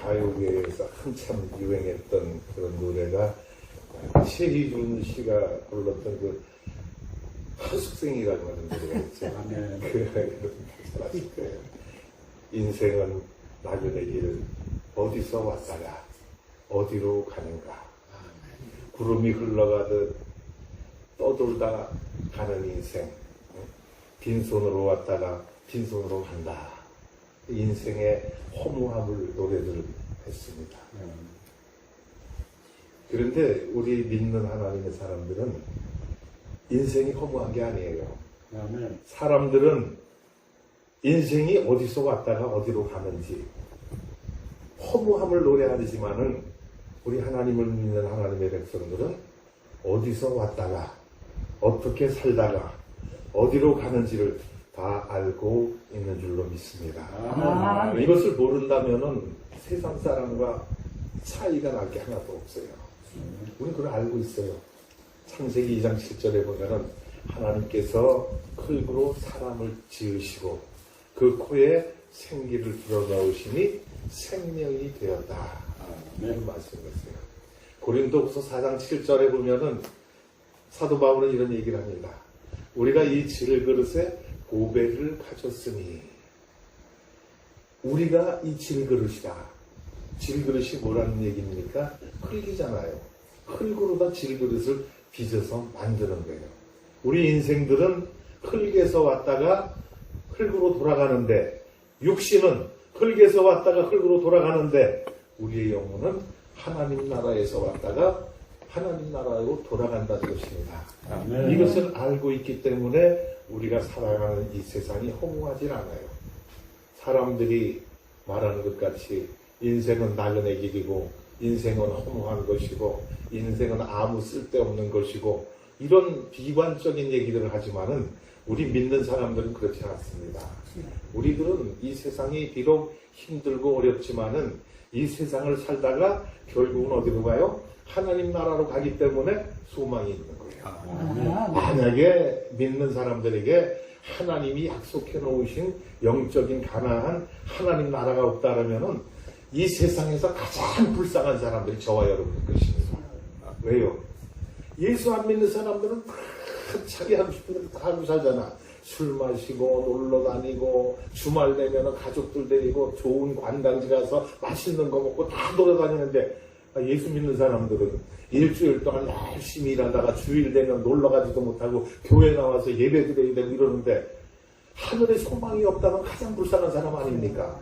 가요계에서 한참 유행했던 그런 노래가 최희준 씨가 불렀던 그 하숙생이라고 하는 노래가 있죠. 그 잘 아실 거예요. 인생은 나그네 길 어디서 왔다가 어디로 가는가. 구름이 흘러가듯 떠돌다 가는 인생. 빈손으로 왔다가 빈손으로 간다. 인생의 허무함을 노래를 했습니다. 그런데 우리 믿는 하나님의 사람들은 인생이 허무한 게 아니에요. 사람들은 인생이 어디서 왔다가 어디로 가는지 허무함을 노래하지만은 우리 하나님을 믿는 하나님의 백성들은 어디서 왔다가 어떻게 살다가 어디로 가는지를 다 알고 있는 줄로 믿습니다. 이것을 모른다면은 세상 사람과 차이가 날 게 하나도 없어요. 우리는 그걸 알고 있어요. 창세기 2장 7절에 보면은 하나님께서 흙으로 사람을 지으시고 그 코에 생기를 불어넣으시니 생명이 되었다. 이런 말씀이었어요. 고린도후서 4장 7절에 보면은 사도 바울은 이런 얘기를 합니다. 우리가 이 질그릇에 보배를 가졌으니 우리가 이 질그릇이다. 질그릇이 뭐라는 얘기입니까? 흙이잖아요. 흙으로다 질그릇을 빚어서 만드는 거예요. 우리 인생들은 흙에서 왔다가 흙으로 돌아가는데 육신은 흙에서 왔다가 흙으로 돌아가는데 우리의 영혼은 하나님 나라에서 왔다가 하나님 나라로 돌아간다는 것입니다. 이것을 알고 있기 때문에 우리가 살아가는 이 세상이 허무하지 않아요. 사람들이 말하는 것 같이 인생은 나그네 길이고 인생은 허무한 것이고 인생은 아무 쓸데없는 것이고 이런 비관적인 얘기들을 하지만은 우리 믿는 사람들은 그렇지 않습니다. 우리들은 이 세상이 비록 힘들고 어렵지만은 이 세상을 살다가 결국은 어디로 가요? 하나님 나라로 가기 때문에 소망이 있는 거예요. 만약에 믿는 사람들에게 하나님이 약속해 놓으신 영적인 가나안 하나님 나라가 없다라면은 이 세상에서 가장 불쌍한 사람들이 저와 여러분일 것입니다. 왜요? 예수 안 믿는 사람들은 자기 하고 싶은 대로 다 하고 살잖아. 술 마시고 놀러 다니고 주말 되면 가족들 데리고 좋은 관광지 가서 맛있는 거 먹고 다 돌아다니는데 예수 믿는 사람들은 일주일 동안 열심히 일하다가 주일 되면 놀러 가지도 못하고 교회 나와서 예배 드려야 되고 이러는데 하늘에 소망이 없다면 가장 불쌍한 사람 아닙니까?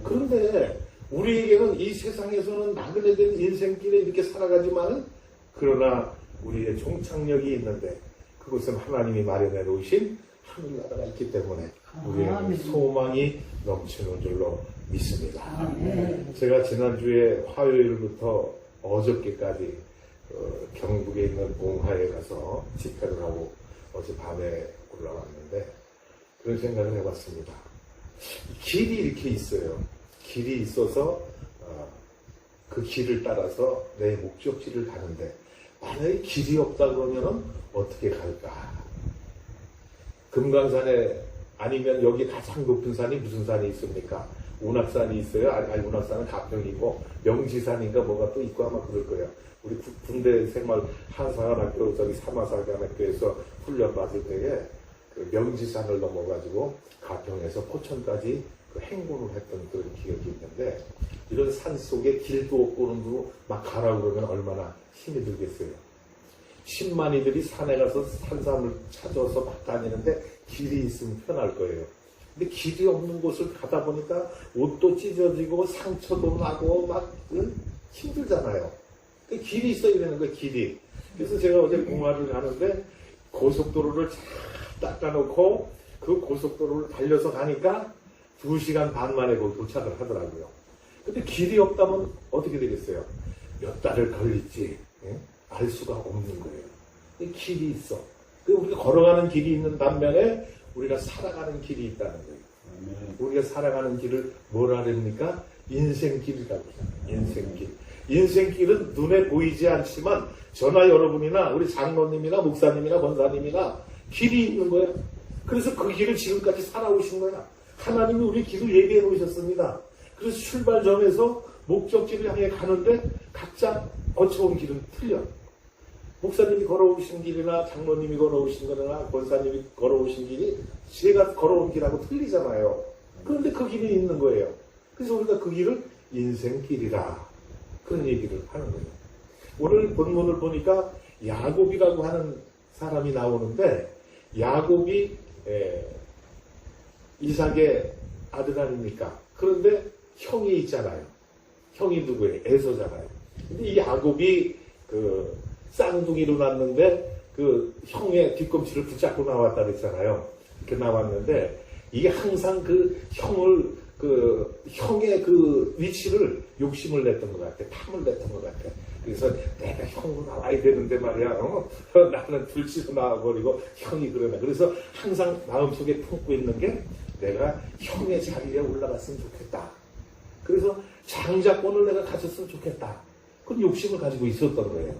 그런데 우리에게는 이 세상에서는 나그네된 인생길에 이렇게 살아가지만 그러나 우리의 종착역이 있는데 그것은 하나님이 마련해 놓으신 하늘나라가 있기 때문에 우리에게 소망이 넘치는 줄로 믿습니다. 제가 지난주에 화요일부터 어저께까지 경북에 있는 봉화에 가서 집회를 하고 어젯밤에 올라왔는데 그런 생각을 해봤습니다. 길이 이렇게 있어요. 길이 있어서 그 길을 따라서 내 목적지를 가는데 만약에 길이 없다 그러면은 어떻게 갈까? 금강산에 아니면 여기 가장 높은 산이 무슨 산이 있습니까? 운악산이 있어요. 아니 운악산은 가평이고 명지산인가 뭐가 또 있고 아마 그럴 거예요. 우리 군대 생활 한사관학교 저기 삼화사관학교에서 훈련 받을 때에 그 명지산을 넘어가지고 가평에서 포천까지 그 행군을 했던 그런 기억이 있는데 이런 산 속에 길도 없고 막 가라 그러면 얼마나 힘이 들겠어요. 10만이들이 산에 가서 산삼을 찾아서 막 다니는데 길이 있으면 편할 거예요. 근데 길이 없는 곳을 가다 보니까 옷도 찢어지고 상처도 나고 막 힘들잖아요. 길이 있어야 되는 거예요, 길이. 그래서 제가 어제 공화를 가는데 고속도로를 쫙 닦아놓고 그 고속도로를 달려서 가니까 2시간 반 만에 거기 도착을 하더라고요. 근데 길이 없다면 어떻게 되겠어요? 몇 달을 걸릴지 알 수가 없는 거예요. 길이 있어. 우리가 걸어가는 길이 있는 반면에 우리가 살아가는 길이 있다는 거예요. 우리가 살아가는 길을 뭐라 그럽니까? 인생길이라고 하잖아요. 인생길. 인생길은 눈에 보이지 않지만 저나 여러분이나 우리 장로님이나 목사님이나 권사님이나 길이 있는 거예요. 그래서 그 길을 지금까지 살아오신 거야. 하나님이 우리 길을 예비해 놓으셨습니다. 그래서 출발점에서 목적지를 향해 가는데 각자 거쳐온 길은 틀려. 목사님이 걸어오신 길이나 장로님이 걸어오신 거나 권사님이 걸어오신 길이 제가 걸어온 길하고 틀리잖아요. 그런데 그 길이 있는 거예요. 그래서 우리가 그 길을 인생길이라 그런 얘기를 하는 거예요. 오늘 본문을 보니까 야곱이라고 하는 사람이 나오는데 야곱이 이삭의 아들 아닙니까? 그런데 형이 있잖아요. 형이 누구예요? 에서잖아요. 근데 이 야곱이 그 쌍둥이로 났는데 그 형의 뒤꿈치를 붙잡고 나왔다 그랬잖아요. 이렇게 나왔는데 이게 항상 그 형의 그 위치를 욕심을 냈던 것 같아. 탐을 냈던 것 같아. 그래서 내가 형으로 나와야 되는데 말이야. 나는 둘째로 나와버리고 형이 그러네. 그래서 항상 마음속에 품고 있는 게 내가 형의 자리에 올라갔으면 좋겠다. 그래서 장자권을 내가 가졌으면 좋겠다. 그런 욕심을 가지고 있었던 거예요.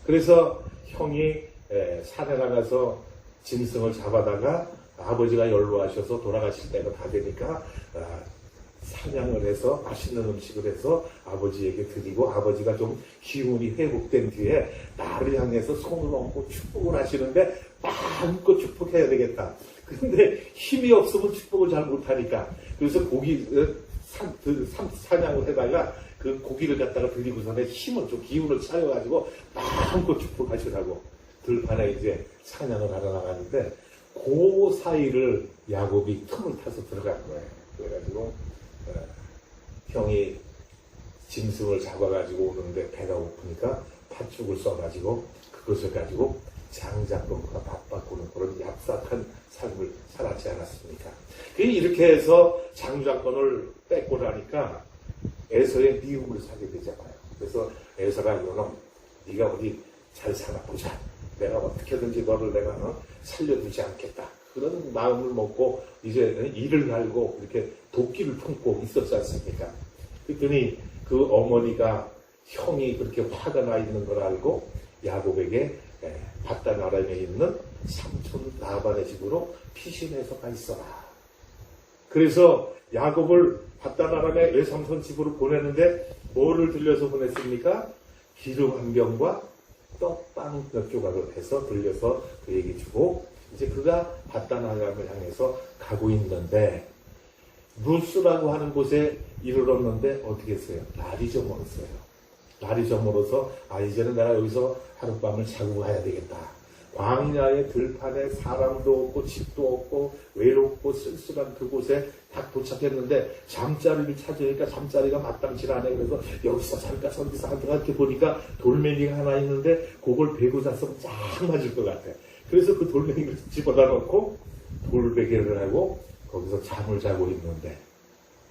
그래서 형이 산에 나가서 짐승을 잡아다가 아버지가 연로하셔서 돌아가실 때가 다 되니까 사냥을 해서 맛있는 음식을 해서 아버지에게 드리고 아버지가 좀 기운이 회복된 뒤에 나를 향해서 손을 얹고 축복을 하시는데 마음껏 축복해야 되겠다. 그런데 힘이 없으면 축복을 잘 못하니까 그래서 사냥을 해다가 그 고기를 갖다가 드리고서는 힘을 좀 기운을 차려가지고 마음껏 축복하시라고 들판에 이제 사냥을 하러 나가는데 그 사이를 야곱이 틈을 타서 들어간 거예요. 그래가지고 형이 짐승을 잡아가지고 오는데 배가 고프니까 팥죽을 써가지고 그것을 가지고 장자권과 맞바꾸는 그런 얍삭한 삶을 살았지 않았습니까? 이렇게 해서 장자권을 뺏고 나니까 에서의 미움을 사게 되잖아요. 그래서 에서가 이거는 네가 어디 잘 살아보자. 내가 어떻게든지 너를 내가 살려두지 않겠다. 그런 마음을 먹고 이제 이를 갈고 이렇게 도끼를 품고 있었지 않습니까? 그랬더니 그 어머니가 형이 그렇게 화가 나 있는 걸 알고 야곱에게 바단 아람에 있는 삼촌 라반의 집으로 피신해서 가 있어라. 그래서 야곱을 바단 아람의 외삼촌 집으로 보내는데 뭐를 들려서 보냈습니까? 기름 한 병과 떡빵 몇 조각을 해서 들려서 그에게 주고 이제 그가 바단 아람을 향해서 가고 있는데 루스라고 하는 곳에 이르렀는데 어떻게 했어요? 날이 저물었어요. 날이 저물어서 이제는 내가 여기서 하룻밤을 자고 가야 되겠다. 광야의 들판에 사람도 없고 집도 없고 외롭고 쓸쓸한 그곳에 딱 도착했는데 잠자리를 찾으니까 잠자리가 마땅치 않아요. 그래서 여기서 잠깐 저기서 앉아 이렇게 보니까 돌멩이가 하나 있는데 그걸 베고 잤으면 쫙 맞을 것 같아. 그래서 그 돌멩이를 집어다 놓고 돌베개를 하고 거기서 잠을 자고 있는데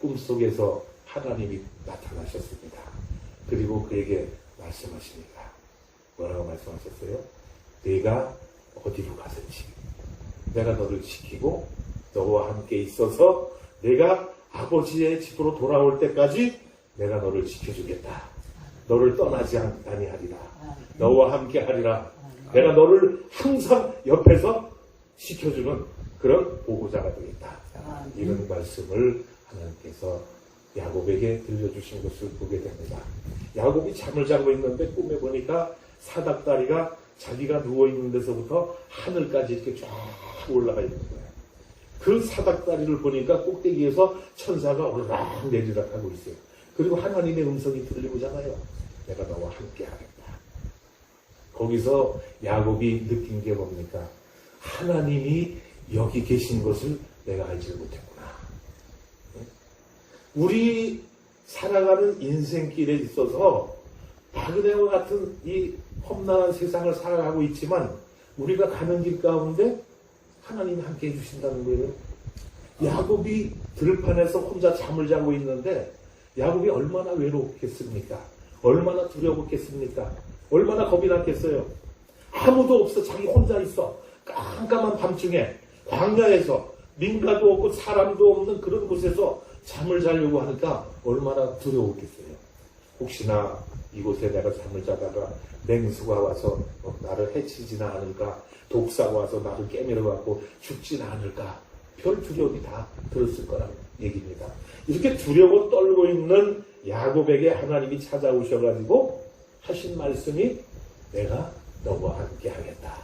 꿈속에서 하나님이 나타나셨습니다. 그리고 그에게 말씀하십니다. 뭐라고 말씀하셨어요? 네가 어디로 가든지 내가 너를 지키고 너와 함께 있어서 내가 아버지의 집으로 돌아올 때까지 내가 너를 지켜주겠다. 너를 떠나지 아니하리라. 너와 함께 하리라. 내가 너를 항상 옆에서 지켜주는 그런 보호자가 되겠다. 이런 말씀을 하나님께서 야곱에게 들려주신 것을 보게 됩니다. 야곱이 잠을 자고 있는데 꿈에 보니까 사닥다리가 자기가 누워있는 데서부터 하늘까지 이렇게 쫙 올라가 있는 거예요. 그 사닥다리를 보니까 꼭대기에서 천사가 오르락 내리락 하고 있어요. 그리고 하나님의 음성이 들리고잖아요. 내가 너와 함께 하겠다. 거기서 야곱이 느낀 게 뭡니까? 하나님이 여기 계신 것을 내가 알지 못했구나. 우리 살아가는 인생길에 있어서 나그네와 같은 이 험난한 세상을 살아가고 있지만 우리가 가는 길 가운데 하나님이 함께 해주신다는 거예요. 야곱이 들판에서 혼자 잠을 자고 있는데 야곱이 얼마나 외롭겠습니까? 얼마나 두려웠겠습니까? 얼마나 겁이 났겠어요? 아무도 없어. 자기 혼자 있어. 깜깜한 밤중에 광야에서 민가도 없고 사람도 없는 그런 곳에서 잠을 자려고 하니까 얼마나 두려웠겠어요. 혹시나 이곳에 내가 잠을 자다가 맹수가 와서 나를 해치지는 않을까, 독사가 와서 나를 깨물어 갖고 죽지는 않을까, 별 두려움이 다 들었을 거라는 얘기입니다. 이렇게 두려워 떨고 있는 야곱에게 하나님이 찾아오셔가지고 하신 말씀이 내가 너와 함께 하겠다.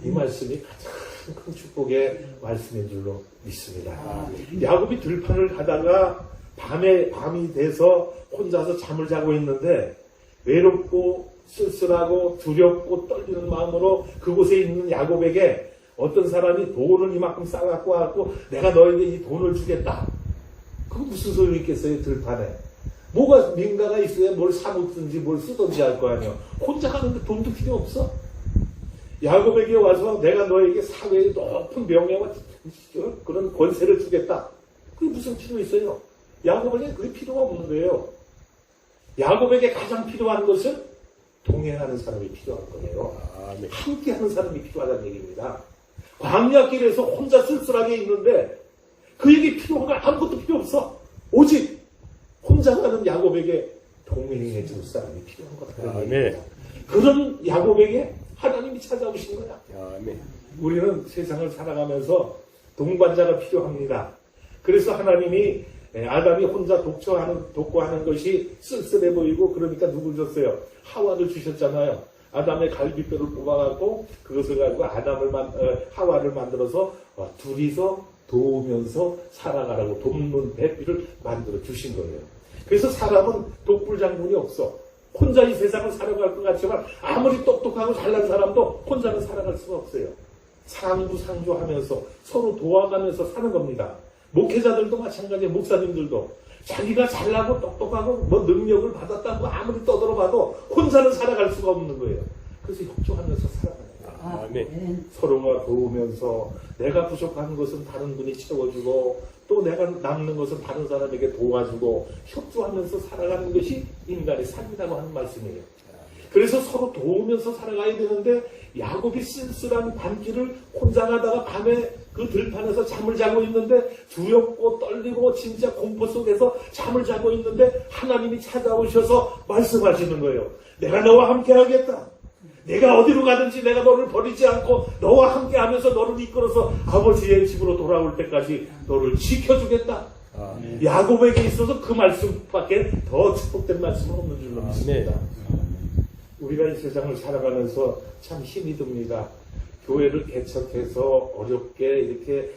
이 말씀이 가장 큰 축복의 말씀인 줄로 믿습니다. 야곱이 들판을 가다가 밤이 돼서 혼자서 잠을 자고 있는데 외롭고 쓸쓸하고 두렵고 떨리는 마음으로 그곳에 있는 야곱에게 어떤 사람이 돈을 이만큼 싸갖고 와갖고 내가 너에게 이 돈을 주겠다. 그거 무슨 소용이 있겠어요, 들판에. 뭐가 민가가 있어야 뭘 사먹든지 뭘 쓰든지 할 거 아니에요. 혼자 가는데 돈도 필요 없어. 야곱에게 와서 내가 너에게 사회의 높은 명예와 그런 권세를 주겠다. 그게 무슨 필요 있어요? 야곱에게 그게 필요가 없는 거예요. 야곱에게 가장 필요한 것은 동행하는 사람이 필요한 거예요. 함께하는 사람이 필요하다는 얘기입니다. 광야길에서 혼자 쓸쓸하게 있는데 그에게 필요한 건 아무것도 필요 없어. 오직 혼자 가는 야곱에게 동행해 줄 사람이 필요한 거다. 그런 야곱에게 하나님이 찾아오신 거야. 우리는 세상을 살아가면서 동반자가 필요합니다. 그래서 하나님이 아담이 혼자 독거하는 것이 쓸쓸해 보이고 그러니까 누굴 줬어요? 하와를 주셨잖아요. 아담의 갈비뼈를 뽑아갖고 그것을 가지고 하와를 만들어서 둘이서 도우면서 살아가라고 돕는 배필을 만들어 주신 거예요. 그래서 사람은 독불장군이 없어. 혼자 이 세상을 살아갈 것 같지만 아무리 똑똑하고 잘난 사람도 혼자는 살아갈 수가 없어요. 상부상조하면서 서로 도와가면서 사는 겁니다. 목회자들도 마찬가지예요. 목사님들도 자기가 잘나고 똑똑하고 뭐 능력을 받았다고 아무리 떠들어봐도 혼자는 살아갈 수가 없는 거예요. 그래서 협조하면서 살아가요. 서로가 도우면서 내가 부족한 것은 다른 분이 채워주고 또 내가 남는 것은 다른 사람에게 도와주고 협조하면서 살아가는 것이 인간의 삶이라고 하는 말씀이에요. 그래서 서로 도우면서 살아가야 되는데 야곱이 쓸쓸한 밤길을 혼자 가다가 밤에 그 들판에서 잠을 자고 있는데 두렵고 떨리고 진짜 공포 속에서 잠을 자고 있는데 하나님이 찾아오셔서 말씀하시는 거예요. 내가 너와 함께 하겠다. 내가 어디로 가든지 내가 너를 버리지 않고 너와 함께 하면서 너를 이끌어서 아버지의 집으로 돌아올 때까지 너를 지켜주겠다. 야곱에게 있어서 그 말씀밖에 더 축복된 말씀은 없는 줄로 믿습니다. 우리가 이 세상을 살아가면서 참 힘이 듭니다. 교회를 개척해서 어렵게 이렇게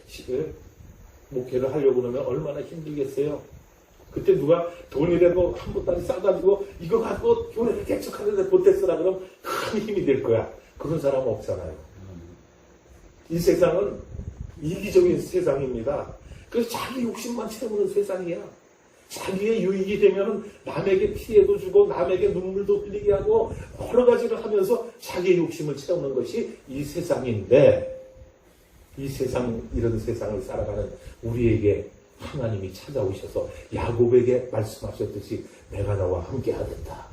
목회를 하려고 그러면 얼마나 힘들겠어요. 그때 누가 돈이라도 한 보따리 싸가지고 이거 갖고 교회를 개척하는데 보태 쓰라 그러면 큰 힘이 될 거야. 그런 사람은 없잖아요. 이 세상은 이기적인 세상입니다. 그래서 자기 욕심만 채우는 세상이야. 자기의 유익이 되면 남에게 피해도 주고 남에게 눈물도 흘리게 하고 여러 가지를 하면서 자기의 욕심을 채우는 것이 이 세상인데 이런 세상을 살아가는 우리에게 하나님이 찾아오셔서 야곱에게 말씀하셨듯이 내가 너와 함께 하겠다.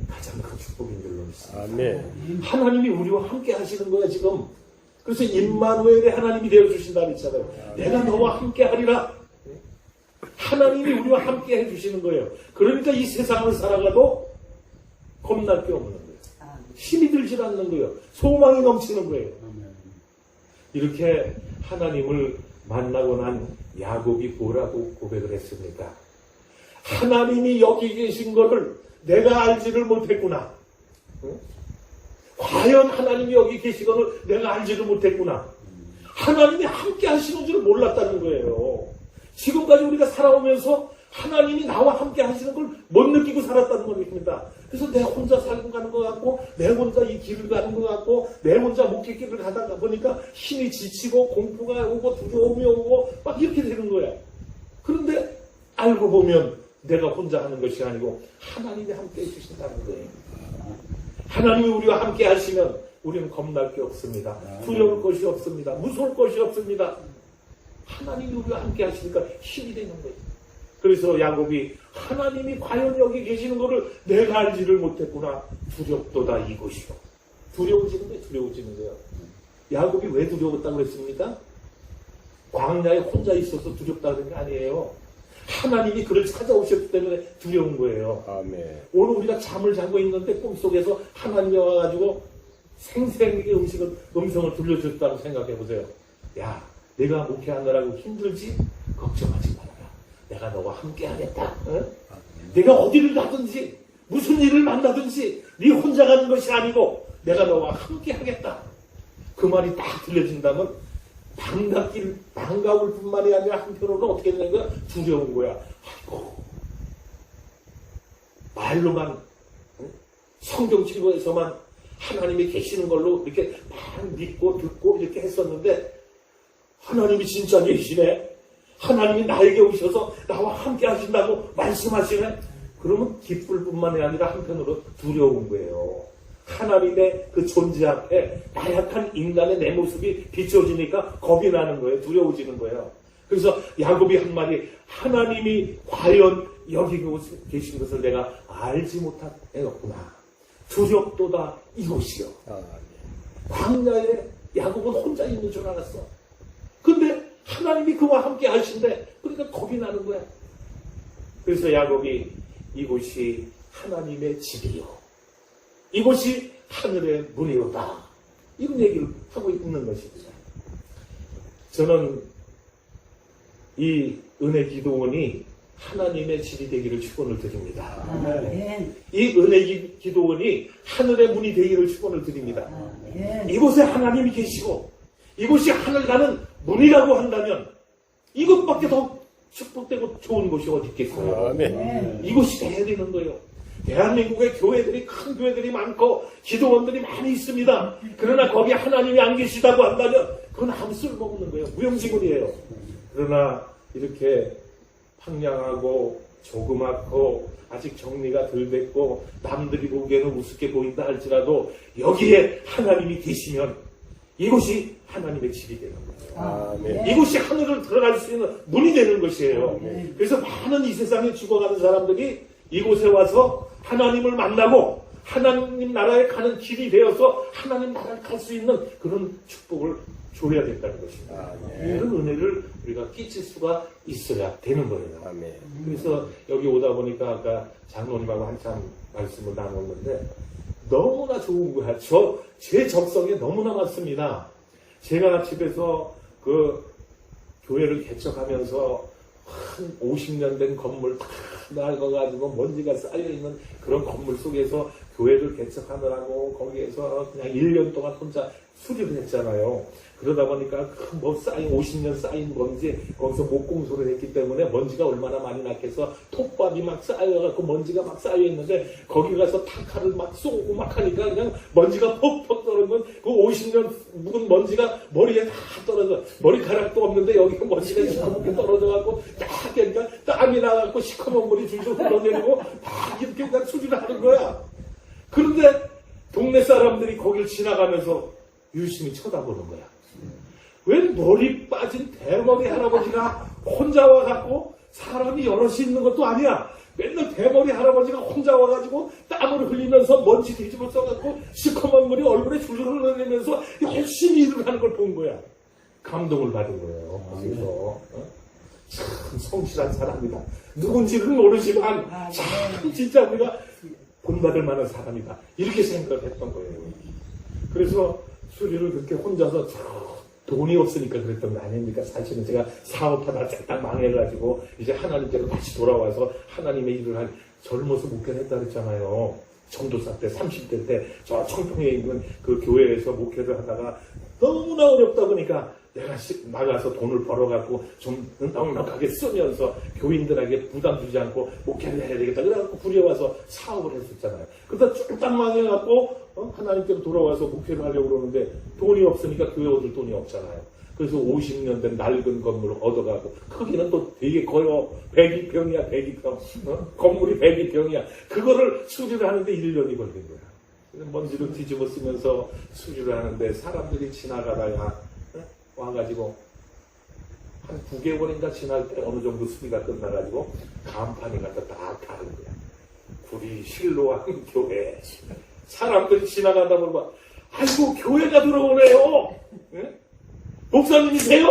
가장 큰 축복인 줄로 믿습니다. 하나님이 우리와 함께 하시는 거야 지금. 그래서 임마누엘의 하나님이 되어주신다 했잖아요. 내가 너와 함께 하리라. 하나님이 우리와 함께 해주시는 거예요. 그러니까 이 세상을 살아가도 겁날 게 없는 거예요. 힘이 들질 않는 거예요. 소망이 넘치는 거예요. 이렇게 하나님을 만나고 난 야곱이 뭐라고 고백을 했습니까? 하나님이 여기 계신 것을 내가 알지를 못했구나. 과연 하나님이 여기 계시거늘 내가 알지를 못했구나. 하나님이 함께 하시는 줄 몰랐다는 거예요. 지금까지 우리가 살아오면서 하나님이 나와 함께 하시는 걸 못 느끼고 살았다는 겁니다. 그래서 내 혼자 살고 가는 것 같고 내 혼자 이 길을 가는 것 같고 내 혼자 목회길을 가다가 보니까 힘이 지치고 공포가 오고 두려움이 오고 막 이렇게 되는 거야. 그런데 알고 보면 내가 혼자 하는 것이 아니고 하나님이 함께 해주신다는 거예요. 하나님이 우리와 함께 하시면 우리는 겁날 게 없습니다. 두려울 것이 없습니다. 무서울 것이 없습니다. 하나님이 우리와 함께 하시니까 힘이 되는 거예요. 그래서 야곱이 하나님이 과연 여기 계시는 것을 내가 알지를 못했구나. 두렵도다 이것이요. 두려워지는 거예요. 두려워지는 거예요. 야곱이 왜 두려웠다고 그랬습니까? 광야에 혼자 있어서 두렵다고 그런 게 아니에요. 하나님이 그를 찾아오셨기 때문에 두려운 거예요. 오늘 우리가 잠을 자고 있는데 꿈속에서 하나님이 와가지고 생생하게 음성을 들려줬다고 생각해 보세요. 야, 내가 목회하느라고 힘들지? 걱정하지 말아라. 내가 너와 함께 하겠다. 내가 어디를 가든지 무슨 일을 만나든지 네 혼자 가는 것이 아니고 내가 너와 함께 하겠다. 그 말이 딱 들려진다면 반가울 뿐만이 아니라 한편으로는 어떻게 되는 거야? 두려운 거야. 아이고, 말로만, 성경책에서만 하나님이 계시는 걸로 이렇게 막 믿고 듣고 이렇게 했었는데, 하나님이 진짜 계시네? 하나님이 나에게 오셔서 나와 함께 하신다고 말씀하시네? 그러면 기쁠 뿐만이 아니라 한편으로 두려운 거예요. 하나님의 그 존재 앞에 나약한 인간의 내 모습이 비춰지니까 겁이 나는 거예요. 두려워지는 거예요. 그래서 야곱이 한 말이 하나님이 과연 여기 계신 것을 내가 알지 못하였구나. 두렵도다 이곳이요. 광야에 야곱은 혼자 있는 줄 알았어. 근데 하나님이 그와 함께 하신대. 그러니까 겁이 나는 거야. 그래서 야곱이 이곳이 하나님의 집이요. 이곳이 하늘의 문이로다. 이런 얘기를 하고 있는 것입니다. 저는 이 은혜 기도원이 하나님의 집이 되기를 축원을 드립니다. 이 은혜 기도원이 하늘의 문이 되기를 축원을 드립니다. 이곳에 하나님이 계시고 이곳이 하늘 가는 문이라고 한다면 이것밖에 더 축복되고 좋은 곳이 어디 있겠어요. 이곳이 돼야 되는 거예요. 대한민국의 교회들이 큰 교회들이 많고 기도원들이 많이 있습니다. 그러나 거기 하나님이 안 계시다고 한다면 그건 아무 쓸모없는 거예요. 무용지물이에요. 그러나 이렇게 황량하고 조그맣고 아직 정리가 덜 됐고 남들이 보기에는 우습게 보인다 할지라도 여기에 하나님이 계시면 이곳이 하나님의 집이 되는 거예요. 이곳이 하늘을 들어갈 수 있는 문이 되는 것이에요. 그래서 많은 이 세상에 죽어가는 사람들이 이곳에 와서 하나님을 만나고 하나님 나라에 가는 길이 되어서 하나님 나라를 갈 수 있는 그런 축복을 줘야 된다는 것입니다. 이런 은혜를 우리가 끼칠 수가 있어야 되는 거예요. 그래서 여기 오다 보니까 아까 장로님하고 한참 말씀을 나눴는데 너무나 좋은 거야. 제 적성에 너무나 맞습니다. 제가 집에서 그 교회를 개척하면서 한 50년 된 건물 다 낡아가지고 먼지가 쌓여있는 그런 건물 속에서 교회를 개척하느라고 거기에서 그냥 1년 동안 혼자 수리를 했잖아요. 그러다 보니까 뭐 쌓인 50년 쌓인 먼지 거기서 목공소를 했기 때문에 먼지가 얼마나 많이 났겠어. 톱밥이 막 쌓여갖고 먼지가 막 쌓여있는데 거기 가서 타카를 막 쏘고 막 하니까 그냥 먼지가 퍽퍽 떨어지면 그 50년 묵은 먼지가 머리에 다 떨어져. 머리카락도 없는데 여기 먼지가 시커멓게 떨어져갖고 딱 그러니까 땀이 나갖고 시커먼 물이 줄줄 흘러내리고 막 이렇게 그냥 수리를 하는 거야. 그런데 동네 사람들이 거길 지나가면서 유심히 쳐다보는 거야. 왜 머리 빠진 대머리 할아버지가 혼자 와갖고 사람이 여럿이 있는 것도 아니야. 맨날 대머리 할아버지가 혼자 와가지고 땀을 흘리면서 먼지 뒤집어 써갖고 시커먼 물이 얼굴에 줄줄 흘러내면서 열심히 일을 하는 걸 본 거야. 감동을 받은 거예요. 거기서. 참 성실한 사람이다. 누군지는 모르지만 참 진짜 우리가 본받을 만한 사람이다. 이렇게 생각을 했던 거예요. 그래서 수리를 그렇게 혼자서 돈이 없으니까 그랬던 거 아닙니까? 사실은 제가 사업하다 딱 망해가지고 이제 하나님께로 다시 돌아와서 하나님의 일을 한 젊어서 목회를 했다 그랬잖아요. 전도사 때 30대 때 저 청평에 있는 그 교회에서 목회를 하다가 너무나 어렵다 보니까 내가 나가서 돈을 벌어갖고 좀 넉넉하게 쓰면서 교인들에게 부담 주지 않고 목회를 해야 되겠다. 그래갖고 부려와서 사업을 했었잖아요. 그러다 쫄딱 망해갖고 하나님께로 돌아와서 목회를 하려고 그러는데 돈이 없으니까 교회 얻을 돈이 없잖아요. 그래서 50년 된 낡은 건물을 얻어가고 크기는 또 되게 커요. 102평이야 102평. 건물이 102평이야. 그거를 수리를 하는데 1년이 걸린 거야. 먼지를 뒤집어 쓰면서 수리를 하는데 사람들이 지나가다가 와가지고 한 9개월인가 지날 때 어느 정도 수리가 끝나가지고 간판이 갖다 딱 가는 거야. 구리 실로한 교회. 사람들이 지나가다 보면 아이고 교회가 들어오네요. 네? 목사님이세요?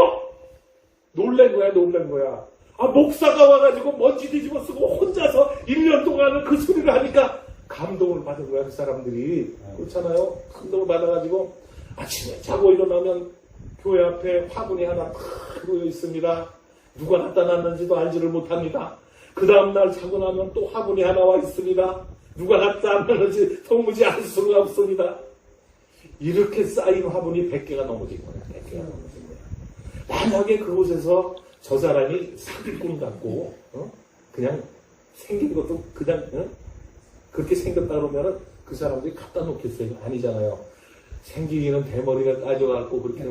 놀란 거야. 아 목사가 와가지고 먼지 뒤집어 쓰고 혼자서 1년 동안은 그 수리를 하니까 감동을 받은 거야. 그 사람들이. 그렇잖아요. 감동을 받아가지고 아침에 자고 일어나면 교회 앞에 화분이 하나 탁 놓여 있습니다. 누가 갖다 놨는지도 알지를 못합니다. 그 다음날 자고 나면 또 화분이 하나 와 있습니다. 누가 갖다 놨는지 도무지 알 수가 없습니다. 이렇게 쌓인 화분이 100개가 넘어진 거예요. 100개가 넘어진 거예요. 만약에 그곳에서 저 사람이 사기꾼 같고 그냥 생긴 것도 그냥 그렇게 생겼다 그러면은 그 사람들이 갖다 놓겠어요? 아니잖아요. 생기기는 대머리가 까져갖고 그렇게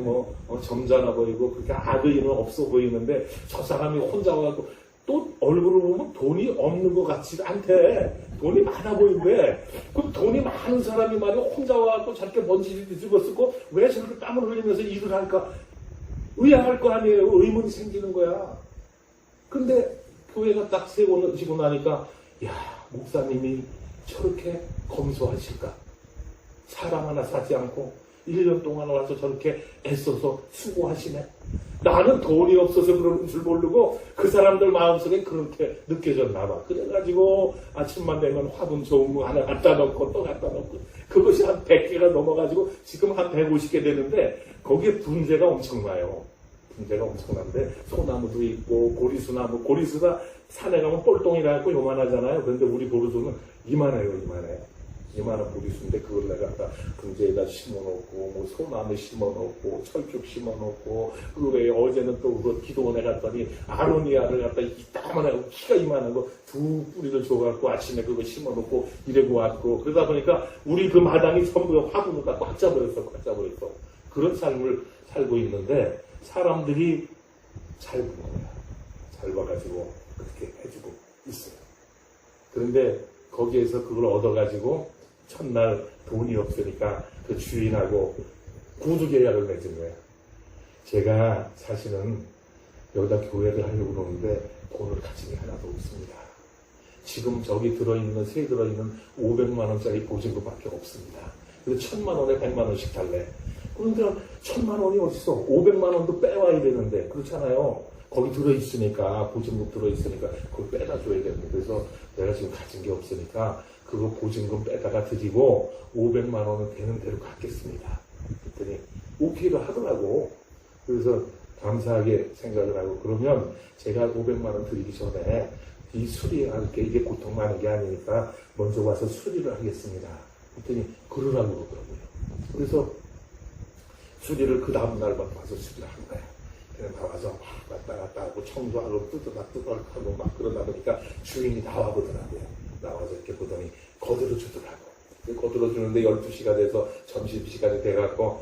점잖아 보이고 그렇게 악의는 없어 보이는데 저 사람이 혼자 와갖고 또 얼굴을 보면 돈이 없는 것 같지 않대. 돈이 많아 보이는데 그 돈이 많은 사람이 말이야 혼자 와갖고 저렇게 먼지 뒤집어쓰고 왜 저렇게 땀을 흘리면서 일을 할까? 의아할 거 아니에요. 의문이 생기는 거야. 근데 교회가 딱 세워지고 나니까 야, 목사님이 저렇게 검소하실까? 사람 하나 사지 않고 1년 동안 와서 저렇게 애써서 수고하시네. 나는 돈이 없어서 그러는 줄 모르고 그 사람들 마음속에 그렇게 느껴졌나 봐. 그래가지고 아침만 되면 화분 좋은 거 하나 갖다 놓고 또 갖다 놓고 그것이 한 100개가 넘어가지고 지금 한 150개 되는데 거기에 분재가 엄청나요. 분재가 엄청난데 소나무도 있고 고리수나무, 고리수가 산에 가면 뻘똥이라 갖고 요만하잖아요. 그런데 우리 보르도는 이만해요. 이만한 보리수인데 그걸 내가 갖다 분재에다 심어놓고 뭐 소나무 심어놓고 철쭉 심어놓고 그 외에 어제는 또 그거 기도원에 갔더니 아로니아를 갖다 이따만하고 키가 이만한 거 두 뿌리를 줘갖고 아침에 그거 심어놓고 이래고 왔고 그러다 보니까 우리 그 마당이 전부 화분을 다 꽉 잡아버렸어. 그런 삶을 살고 있는데 사람들이 잘 본 거야. 잘 봐가지고 그렇게 해주고 있어요. 그런데 거기에서 그걸 얻어가지고 첫날 돈이 없으니까 그 주인하고 구두계약을 맺은 거야. 제가 사실은 여기다 교회를 하려고 그러는데 돈을 가진 게 하나도 없습니다. 지금 저기 들어있는 500만 원짜리 보증금밖에 없습니다. 그래서 1000만 원에 100만 원씩 달래. 그러니까 1000만 원이 어딨어? 500만 원도 빼와야 되는데 그렇잖아요. 거기 들어있으니까 보증금 들어있으니까 그걸 빼다 줘야 되는데 그래서 내가 지금 가진 게 없으니까 그거 보증금 빼다가 드리고 500만 원은 되는 대로 갚겠습니다. 그랬더니 오케이를 하더라고. 그래서 감사하게 생각을 하고 그러면 제가 500만 원 드리기 전에 이 수리할 게 이게 고통 많은 게 아니니까 먼저 와서 수리를 하겠습니다. 그랬더니 그러라고 그러더라고요. 그래서 수리를 그 다음날 와서 수리를 한 거야. 그냥 다 와서 막 왔다 갔다 하고 청소하고 뜯어하고 막 그러다 보니까 주인이 나와 보더라고요. 나와서 이렇게 보더니 거들어 주더라고. 거들어 주는데 12시가 돼서 점심시간이 돼갖고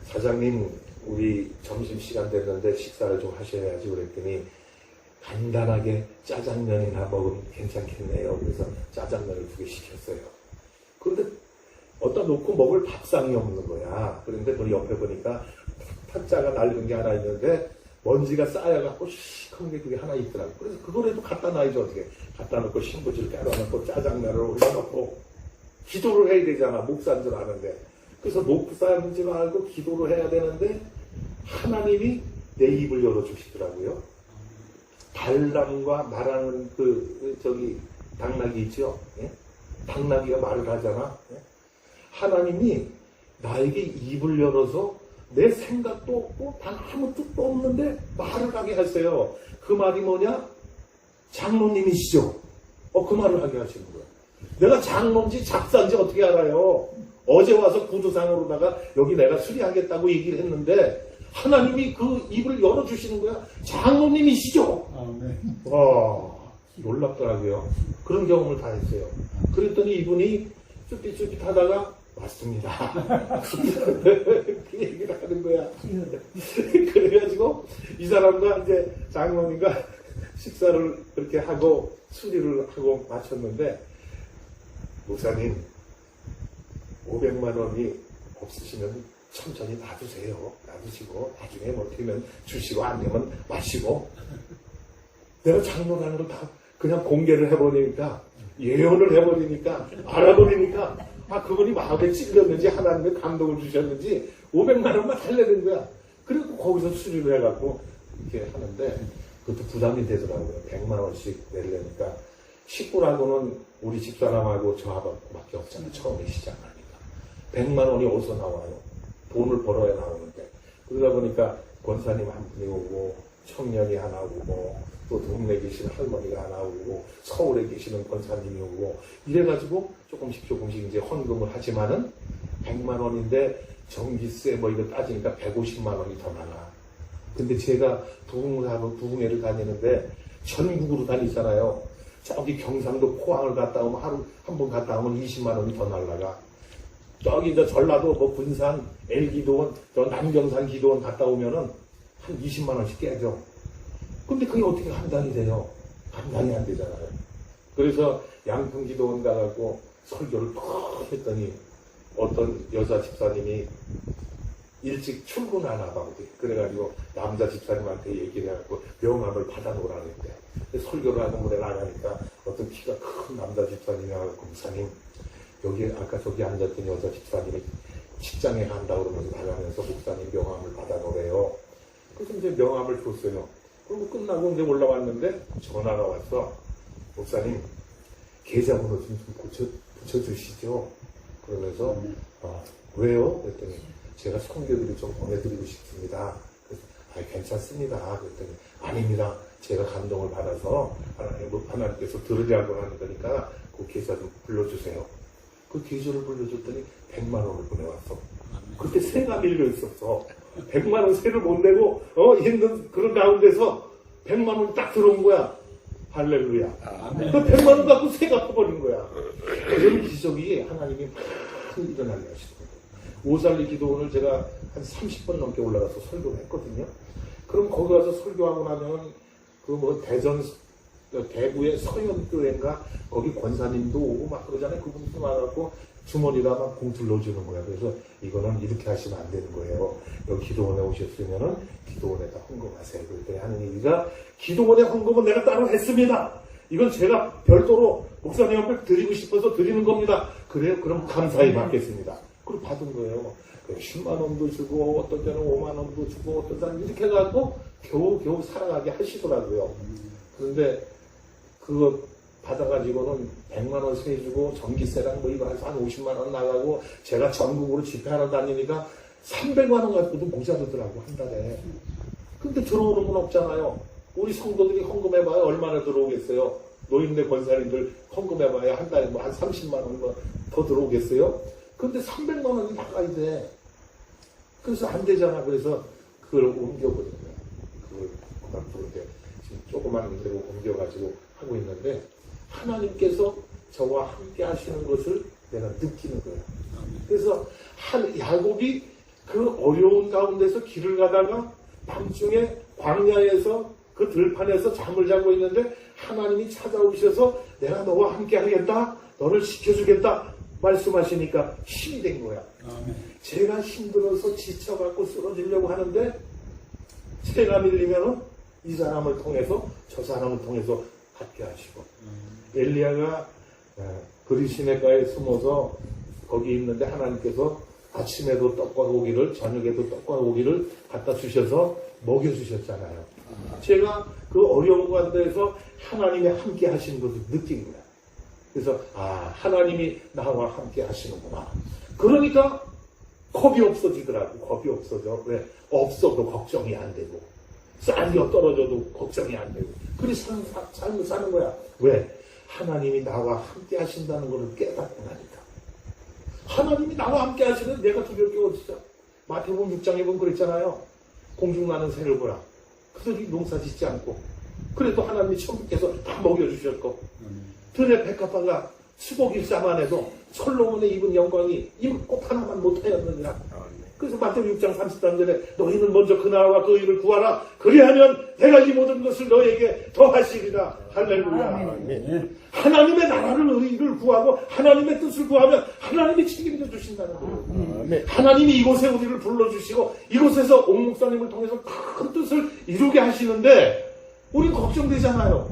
사장님 우리 점심시간 됐는데 식사를 좀 하셔야지 그랬더니 간단하게 짜장면이나 먹으면 괜찮겠네요. 그래서 짜장면을 2개 시켰어요. 그런데 어디다 놓고 먹을 밥상이 없는 거야. 그런데 그 옆에 보니까 탁자가 낡은 게 하나 있는데 먼지가 쌓여갖고 시커먼 게 그게 하나 있더라고. 그래서 그거라도 갖다 놔야지 어떻게. 갖다 놓고 신부지를 깔아놓고 짜장면을 올려놓고 기도를 해야 되잖아. 목사인 줄 아는데. 그래서 목사인 줄 알고 기도를 해야 되는데 하나님이 내 입을 열어주시더라고요. 달람과 말하는 당나귀 있죠? 예? 당나귀가 말을 하잖아. 예? 하나님이 나에게 입을 열어서 내 생각도 없고 단 아무 뜻도 없는데 말을 하게 하세요. 그 말이 뭐냐? 장로님이시죠? 그 말을 하게 하시는 거예요. 내가 장로인지 작사인지 어떻게 알아요? 어제 와서 구두상으로다가 여기 내가 수리하겠다고 얘기를 했는데 하나님이 그 입을 열어주시는 거야. 장로님이시죠? 와, 놀랍더라고요. 그런 경험을 다 했어요. 그랬더니 이분이 쭈삣쭈삣 하다가 맞습니다. 그 얘기를 하는 거야. 그래가지고 이 사람과 이제 장로님과 식사를 그렇게 하고 수리를 하고 마쳤는데 목사님 500만 원이 없으시면 천천히 놔두세요. 놔두시고 나중에 뭐 되면 주시고 안 되면 마시고 내가 장로라는 걸 다 그냥 공개를 해버리니까 예언을 해버리니까 알아버리니까 그분이 마음에 찔렸는지 하나님의 감동을 주셨는지 500만 원만 달래는 거야. 그리고 거기서 수리를 해갖고 이렇게 하는데 그것도 부담이 되더라고요. 100만 원씩 내려니까 식구라고는 우리 집사람하고 저하고밖에 없잖아요. 처음에 시작하니까 100만 원이 어디서 나와요? 돈을 벌어야 나오는데 그러다 보니까 권사님 한 분이 오고 청년이 하나 오고 또 동네에 계시는 할머니가 하나 오고 서울에 계시는 권사님이 오고 이래가지고 조금씩 이제 헌금을 하지만은 100만 원인데 전기세 뭐 이거 따지니까 150만 원이 더 나가. 근데 제가 부흥회를 다니는데 전국으로 다니잖아요. 저기 경상도 포항을 갔다 오면 하루 한 번 갔다 오면 20만 원이 더 날라가. 저기 저 전라도 뭐 군산, 엘기도원, 저 남경산 기도원 갔다 오면은 한 20만 원씩 깨져. 근데 그게 어떻게 한 달이 돼요? 한 달이 안 되잖아요. 그래서 양평 기도원 가갖고 설교를 쭉 했더니 어떤 여자 집사님이 일찍 출근하나 봐. 그래가지고 남자 집사님한테 얘기를 해갖고 명함을 받아놓으라 그랬대. 설교를 하는 분에 나가니까 어떤 키가 큰 남자 집사님이 와갖고 목사님 여기 아까 저기 앉았던 여자 집사님이 직장에 간다고 그러면서 나가면서 목사님 명함을 받아놓으래요. 그래서 이제 명함을 줬어요. 그리고 끝나고 이제 올라왔는데 전화가 왔어. 목사님 계좌번호 좀 붙여주시죠. 그러면서 왜요? 그랬더니 제가 성교들을 좀 보내드리고 싶습니다. 그래서 괜찮습니다. 그랬더니 아닙니다. 제가 감동을 받아서 하나님께서 들으려고 하는 거니까 그 계좌 좀 불러주세요. 그 계좌를 불러줬더니 100만 원을 보내왔어. 그때 세가 밀려 있었어. 100만 원 세를 못 내고 있는 그런 가운데서 100만 원이 딱 들어온 거야. 할렐루야. 그 100만 원 갖고 세가 퍼버린 거야. 이런 기적이 하나님이 막 일어나게 하시더라고요. 오살리 기도원을 제가 한 30번 넘게 올라가서 설교를 했거든요. 그럼 거기 가서 설교하고 나면 그 뭐 대구의 서현교회인가 거기 권사님도 오고 막 그러잖아요. 그분도 와갖고 주머니에다 막 봉투를 넣어주는 거야. 그래서 이거는 이렇게 하시면 안 되는 거예요. 여기 기도원에 오셨으면은 기도원에다 헌금하세요. 그랬더니 하는 얘기가 기도원에 헌금은 내가 따로 했습니다. 이건 제가 별도로 목사님 앞에 드리고 싶어서 드리는 겁니다. 그래요? 그럼 감사히 받겠습니다. 그걸 받은 거예요. 10만 원도 주고 어떤 때는 5만 원도 주고 어떤 때는 이렇게 해갖고 겨우 살아가게 하시더라고요. 그런데 그거 받아가지고는 100만 원 세주고 전기세랑 뭐 이거 한 50만 원 나가고 제가 전국으로 집회하러 다니니까 300만 원 갖고도 모자르더라고 한 달에. 근데 들어오는 건 없잖아요. 우리 성도들이 헌금해봐야 얼마나 들어오겠어요. 노인네 권사님들 헌금해봐야 한 달에 뭐 한 30만 원 더 들어오겠어요. 근데 300만 원이 나가야 돼. 그래서 안 되잖아. 그래서 그걸 옮겨버린 거야. 그걸 그만두는데 지금 조그만 데로 옮겨가지고 하고 있는데 하나님께서 저와 함께 하시는 것을 내가 느끼는 거야. 그래서 야곱이 그 어려운 가운데서 길을 가다가 밤중에 광야에서 그 들판에서 잠을 자고 있는데 하나님이 찾아오셔서 내가 너와 함께 하겠다. 너를 지켜주겠다. 말씀하시니까 힘이 된 거야. 제가 힘들어서 지쳐갖고 쓰러지려고 하는데 새가 밀리면은 이 사람을 통해서 저 사람을 통해서 갖게 하시고 엘리야가 그리시네가에 숨어서 거기 있는데 하나님께서 아침에도 떡과 고기를 저녁에도 떡과 고기를 갖다 주셔서 먹여주셨잖아요. 제가 그 어려운 가운데에서 하나님이 함께 하시는 것을 느낀 거야. 그래서 하나님이 나와 함께 하시는구나. 그러니까 겁이 없어지더라고. 겁이 없어져. 왜? 없어도 걱정이 안 되고 쌀겨 떨어져도 걱정이 안 되고 그리 삶을 사는 거야. 왜? 하나님이 나와 함께 하신다는 것을 깨닫고 나니까. 하나님이 나와 함께 하시는 내가 두려울 게 어디죠? 마태복음 6장에 보면 그랬잖아요. 공중 나는 새를 보라. 그들이 농사 짓지 않고 그래도 하나님이 천국에서 다 먹여주셨고 들의 백합화가 수복일사만 해도 솔로몬의 입은 영광이 입꽃 하나만 못하였느니라. 그래서 마태복음 6장 33절에 너희는 먼저 그 나라와 그 의를 구하라. 그리하면 내가 이 모든 것을 너에게 더하시리라. 할렐루야. 하나님의 나라를 의를 구하고 하나님의 뜻을 구하면 하나님이 책임져 주신다는 거예요. 하나님이 이곳에 우리를 불러주시고 이곳에서 옥 목사님을 통해서 큰 뜻을 이루게 하시는데 우린 걱정되잖아요.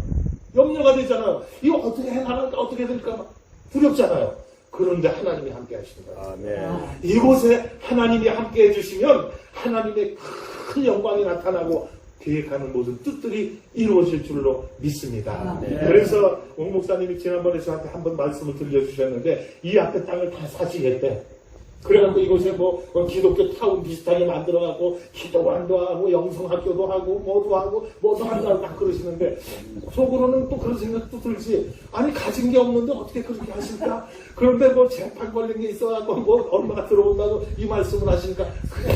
염려가 되잖아요. 이거 어떻게 해나갈까 어떻게 될까 두렵잖아요. 그런데 하나님이 함께 하시는 거예요. 이곳에 하나님이 함께 해주시면 하나님의 큰 영광이 나타나고 계획하는 모든 뜻들이 이루어질 줄로 믿습니다. 그래서 옥 목사님이 지난번에 저한테 한번 말씀을 들려주셨는데 이 앞에 땅을 다 사시겠대. 그래갖고 이곳에 기독교 타운 비슷하게 만들어갖고 기도관도 하고 영성학교도 하고 뭐도 한다고 막 그러시는데 속으로는 또 그런 생각도 들지. 아니 가진 게 없는데 어떻게 그렇게 하실까? 그런데 재판 걸린 게 있어갖고 얼마가 들어온다고 이 말씀을 하시니까 그래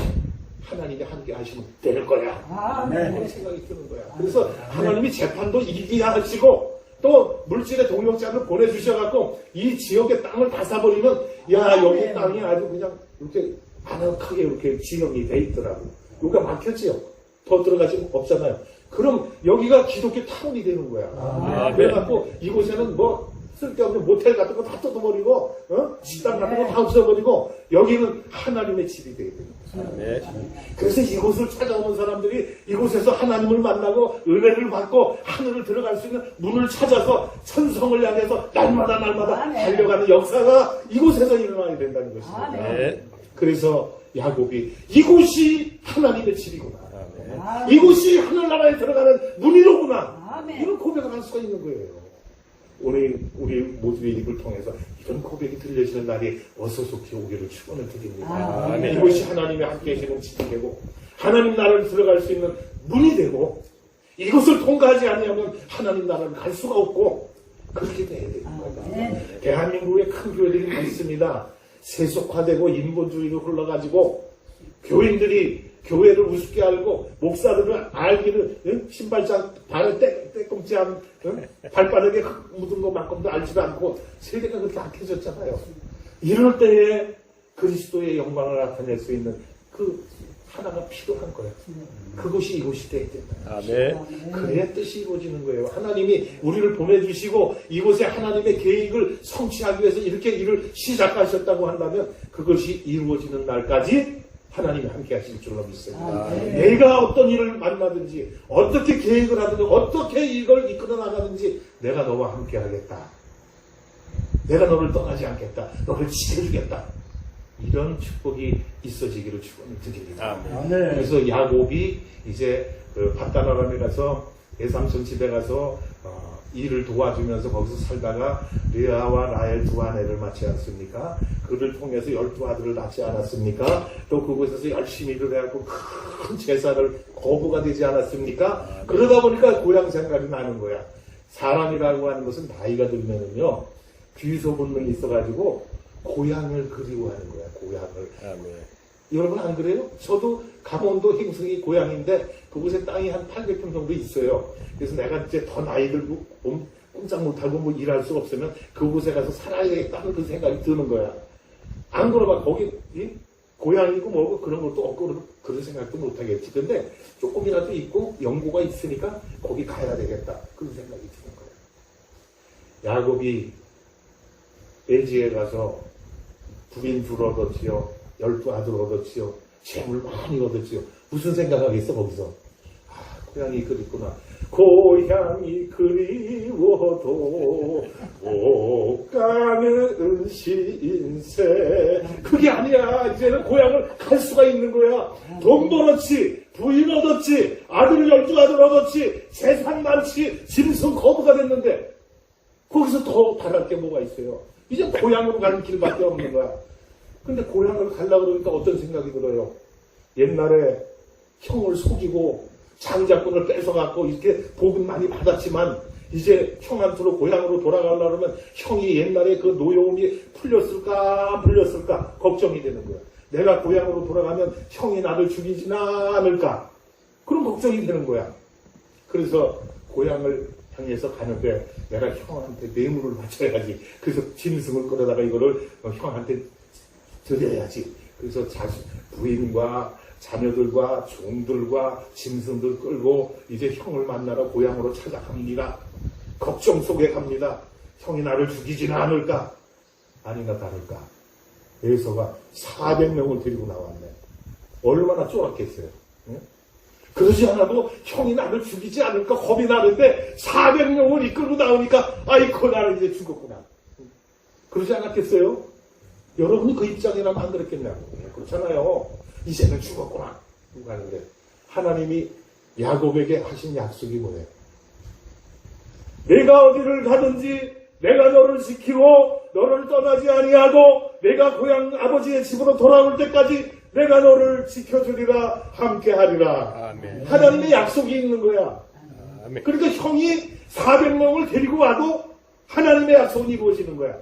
하나님이 함께 하시면 될 거야. 그런 생각이 드는 거야. 그래서 하나님이 재판도 이기게 하시고 또 물질의 동력자를 보내주셔갖고 이 지역의 땅을 다 사버리면 야 여기 땅이 아주 그냥 이렇게 아늑하게 이렇게 지형이 돼 있더라고. 여기가 막혔지요. 더 들어갈 수 없잖아요. 그럼 여기가 기독교 타운이 되는 거야. 그래갖고 이곳에는 쓸데없는 모텔 같은 거 다 뜯어버리고 식당 같은 거 다 없애버리고 여기는 하나님의 집이 되게 되는 거예요. 그래서 이곳을 찾아오는 사람들이 이곳에서 하나님을 만나고 은혜를 받고 하늘을 들어갈 수 있는 문을 찾아서 천성을 향해서 날마다 달려가는 역사가 이곳에서 일어나야 된다는 것입니다. 그래서 야곱이 이곳이 하나님의 집이구나. 이곳이 하늘나라에 들어가는 문이로구나. 이런 고백을 할 수가 있는 거예요. 우리 모두의 입을 통해서 이런 고백이 들려지는 날이 어서속히 오기를 축원을 드립니다. 이것이 하나님의 함께 계시는 집이 되고 하나님 나라를 들어갈 수 있는 문이 되고 이것을 통과하지 않으면 하나님 나라를 갈 수가 없고 그렇게 돼야 되는 거예요. 대한민국의 큰 교회들이 많습니다. 세속화되고 인본주의로 흘러가지고 교인들이 교회를 우습게 알고 목사들을 알기를 신발장 발에 떼꿈치한 발바닥에 묻은 것만큼도 알지도 않고 세대가 그렇게 악해졌잖아요. 이럴 때에 그리스도의 영광을 나타낼 수 있는 그 하나가 필요한 거예요. 그것이 이곳이 되어야 된다. 그래야 뜻이 이루어지는 거예요. 하나님이 우리를 보내주시고 이곳에 하나님의 계획을 성취하기 위해서 이렇게 일을 시작하셨다고 한다면 그것이 이루어지는 날까지 하나님이 함께 하실 줄로 믿습니다. 내가 어떤 일을 만나든지 어떻게 계획을 하든지 어떻게 이걸 이끌어 나가든지 내가 너와 함께 하겠다. 내가 너를 떠나지 않겠다. 너를 지켜주겠다. 이런 축복이 있어지기를 축원을 드립니다. 그래서 야곱이 이제 밧다나람에 가서 예삼촌 집에 가서 일을 도와주면서 거기서 살다가 레아와 라헬 두 아내를 낳지 않습니까? 그를 통해서 12아들을 낳지 않았습니까? 또 그곳에서 열심히 일을 해갖고 큰 제사를 거부가 되지 않았습니까? 그러다 보니까 고향 생각이 나는 거야. 사람이라고 하는 것은 나이가 들면은요 귀소 본능이 있어가지고 고향을 그리워하는 거야. 고향을. 여러분 안 그래요? 저도 강원도 행성이 고향인데 그곳에 땅이 한 800평 정도 있어요. 그래서 내가 이제 더 나이 들고 꼼짝 못하고 일할 수 없으면 그곳에 가서 살아야겠다는 그 생각이 드는 거야. 안 그러면 거기 고향이고 뭐고 그런 것도 없고 그런 생각도 못하겠지. 근데 조금이라도 있고 연고가 있으니까 거기 가야 되겠다. 그런 생각이 드는 거야. 야곱이 에지에 가서 부인 둘 얻었지요. 12아들 얻었지요. 재물 많이 얻었지요. 무슨 생각하겠어 거기서? 고향이 그립구나. 고향이 그리워도 못 가는 신세. 그게 아니야. 이제는 고향을 갈 수가 있는 거야. 돈 벌었지, 부인 얻었지, 아들 12아들 얻었지, 재산 많지, 짐승 거부가 됐는데 거기서 더 바랄 게 뭐가 있어요? 이제 고향으로 가는 길밖에 없는 거야. 근데 고향을 가려고 그러니까 어떤 생각이 들어요? 옛날에 형을 속이고 장자권을 뺏어갖고 이렇게 복은 많이 받았지만 이제 형한테로 고향으로 돌아가려면 형이 옛날에 그 노여움이 풀렸을까 걱정이 되는 거야. 내가 고향으로 돌아가면 형이 나를 죽이지나 않을까 그런 걱정이 되는 거야. 그래서 고향을 향해서 가는데 내가 형한테 뇌물을 바쳐야지. 그래서 짐승을 끌어다가 이거를 형한테 드려야지. 그래서 부인과 자녀들과 종들과 짐승들 끌고 이제 형을 만나러 고향으로 찾아갑니다. 걱정 속에 갑니다. 형이 나를 죽이지는 않을까? 아닌가 다를까? 에서가 400명을 데리고 나왔네. 얼마나 쫄았겠어요. 응? 그러지 않아도 형이 나를 죽이지 않을까 겁이 나는데 400명을 이끌고 나오니까 아이고 나를 이제 죽었구나. 그러지 않았겠어요? 여러분이 그 입장이라면 안 그랬겠냐고. 그렇잖아요. 이제는 죽었구나. 하는데 하나님이 야곱에게 하신 약속이 뭐예요? 내가 어디를 가든지 내가 너를 지키고 너를 떠나지 아니하고 내가 고향 아버지의 집으로 돌아올 때까지 내가 너를 지켜주리라 함께하리라. 아멘. 하나님의 약속이 있는 거야. 아멘. 그러니까 형이 400명을 데리고 와도 하나님의 약속이 이루어지는 거야.